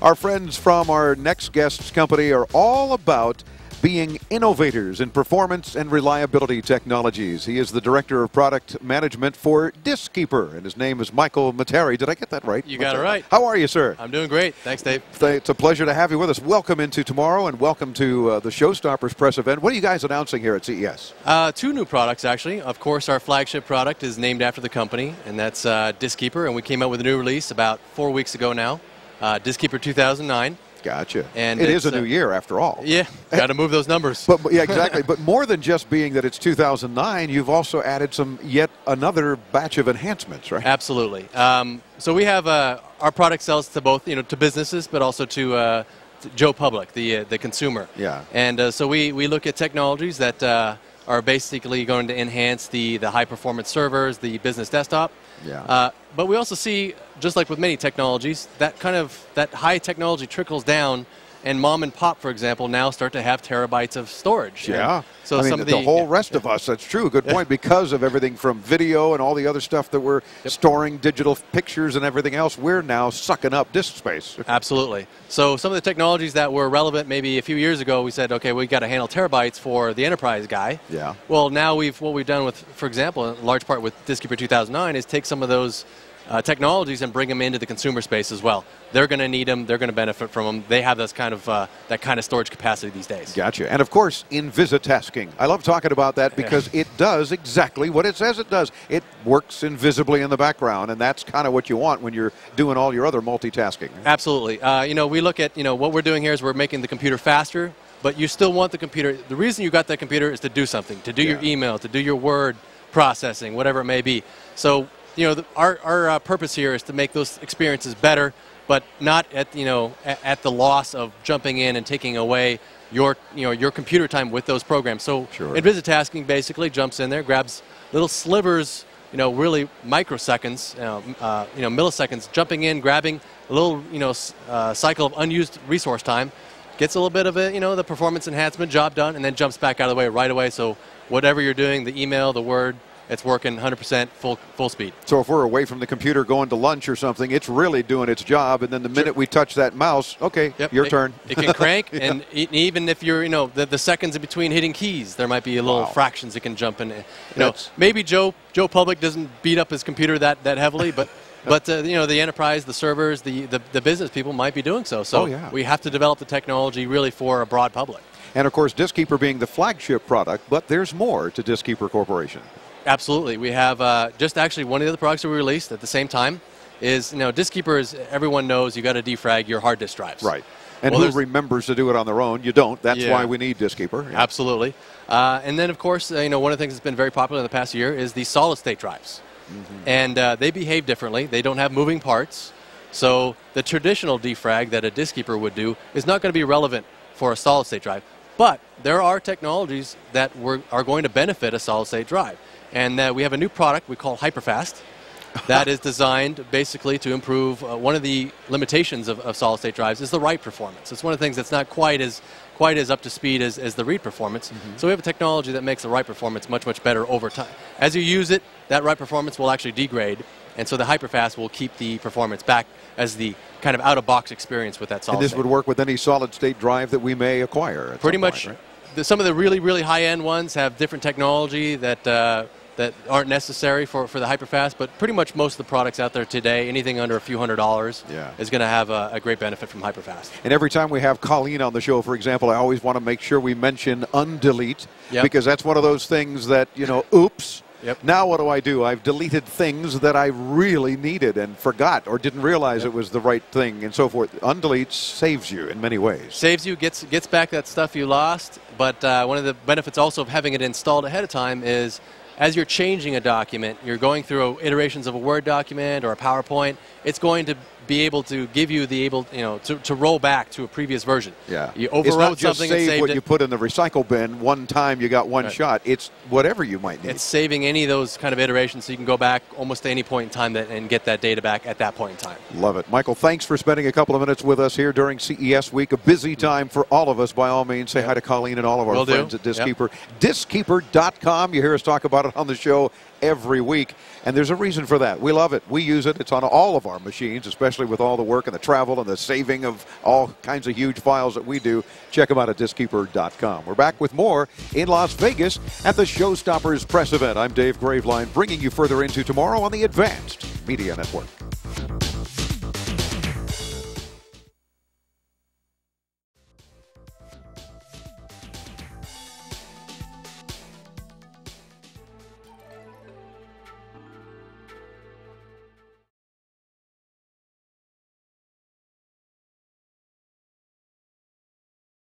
Our friends from our next guest's company are all about being innovators in performance and reliability technologies. He is the Director of Product Management for Diskeeper, and his name is Michael Materie. Did I get that right? You got it right. How are you, sir? I'm doing great. Thanks, Dave. It's a pleasure to have you with us. Welcome into tomorrow, and welcome to the Showstoppers press event. What are you guys announcing here at CES? Two new products, actually. Of course, our flagship product is named after the company, and that's Diskeeper, and we came out with a new release about 4 weeks ago now, Diskeeper 2009. Gotcha. And it is a new year, after all. Yeah, got to move those numbers. But yeah, exactly. But more than just being that it's 2009, you've also added yet another batch of enhancements, right? Absolutely. So we have our product sells to both, to businesses, but also to Joe Public, the consumer. Yeah. And so we look at technologies that are basically going to enhance the high-performance servers, the business desktop. Yeah. But we also see, just like with many technologies, that high technology trickles down, and mom and pop, for example, now start to have terabytes of storage. Yeah. And so I mean, some of the whole rest of us, that's true. Good point. Because of everything from video and all the other stuff that we're storing, digital pictures and everything else, we're now sucking up disk space. Absolutely. So some of the technologies that were relevant maybe a few years ago, we said, okay, we got to handle terabytes for the enterprise guy. Yeah. Well, now what we've done with, for example, in large part with Diskeeper 2009, is take some of those technologies and bring them into the consumer space as well. They're going to need them. They're going to benefit from them. They have that kind of storage capacity these days. Gotcha. And of course, Invisitasking. I love talking about that because it does exactly what it says it does. It works invisibly in the background, and that's kind of what you want when you're doing all your other multitasking. Absolutely. We look at what we're doing here is we're making the computer faster, but you still want the computer. The reason you got that computer is to do something, to do your email, to do your word processing, whatever it may be. So our purpose here is to make those experiences better, but not at at the loss of jumping in and taking away your computer time with those programs. So Invisitasking basically jumps in there, grabs little slivers, really microseconds, milliseconds, jumping in, grabbing a little cycle of unused resource time, gets a little bit of it, the performance enhancement job done, and then jumps back out of the way right away. So whatever you're doing, the email, the word, it's working 100% full speed. So if we're away from the computer going to lunch or something, it's really doing its job. And then the minute we touch that mouse, okay, your turn. It can crank, and even if you're, the seconds in between hitting keys, there might be a little fractions it can jump in. Maybe Joe Public doesn't beat up his computer that heavily, but the enterprise, the servers, the business people might be doing so. So we have to develop the technology really for a broad public. And of course, Diskeeper being the flagship product, but there's more to Diskeeper Corporation. Absolutely. We have just actually one of the other products that we released at the same time is, Diskeeper, is everyone knows you got to defrag your hard disk drives. Right. And who remembers to do it on their own? You don't. That's why we need Diskeeper. Yeah. Absolutely. And then, of course, one of the things that's been very popular in the past year is the solid-state drives. And they behave differently. They don't have moving parts. So the traditional defrag that a Diskeeper would do is not going to be relevant for a solid-state drive. But there are technologies that are going to benefit a solid-state drive. And we have a new product we call Hyperfast that is designed basically to improve one of the limitations of solid-state drives is the write performance. It's one of the things that's not quite as up to speed as the read performance. So we have a technology that makes the write performance much, much better over time. As you use it, that write performance will actually degrade, and so the Hyperfast will keep the performance back as the kind of out-of-box experience with that solid-state. And this would work with any solid-state drive that we may acquire at Pretty much. Point, right? Some of the really, really high-end ones have different technology that aren't necessary for the Hyperfast, but pretty much most of the products out there today, anything under a few $100s, is going to have a great benefit from Hyperfast. And every time we have Colleen on the show, for example, I always want to make sure we mention undelete, because that's one of those things that, oops. Now what do? I've deleted things that I really needed and forgot or didn't realize it was the right thing and so forth. Undelete saves you in many ways. Saves you, gets back that stuff you lost, but one of the benefits also of having it installed ahead of time is as you're changing a document, you're going through iterations of a Word document or a PowerPoint, it's going to be able to give you to roll back to a previous version. Yeah. You overwrote something and saved what it. you put in the recycle bin one time, you got one shot. It's whatever you might need. It's saving any of those kind of iterations so you can go back almost to any point in time and get that data back at that point in time. Love it. Michael, thanks for spending a couple of minutes with us here during CES week. A busy time for all of us. By all means, say hi to Colleen and all of our friends at Diskeeper. Diskeeper.com. You hear us talk about it on the show every week, and there's a reason for that. We love it. We use it. It's on all of our machines, especially especially with all the work and the travel and the saving of all kinds of huge files that we do. Check them out at Diskeeper.com. We're back with more in Las Vegas at the Showstoppers press event. I'm Dave Graveline, bringing you further into tomorrow on the Advanced Media Network.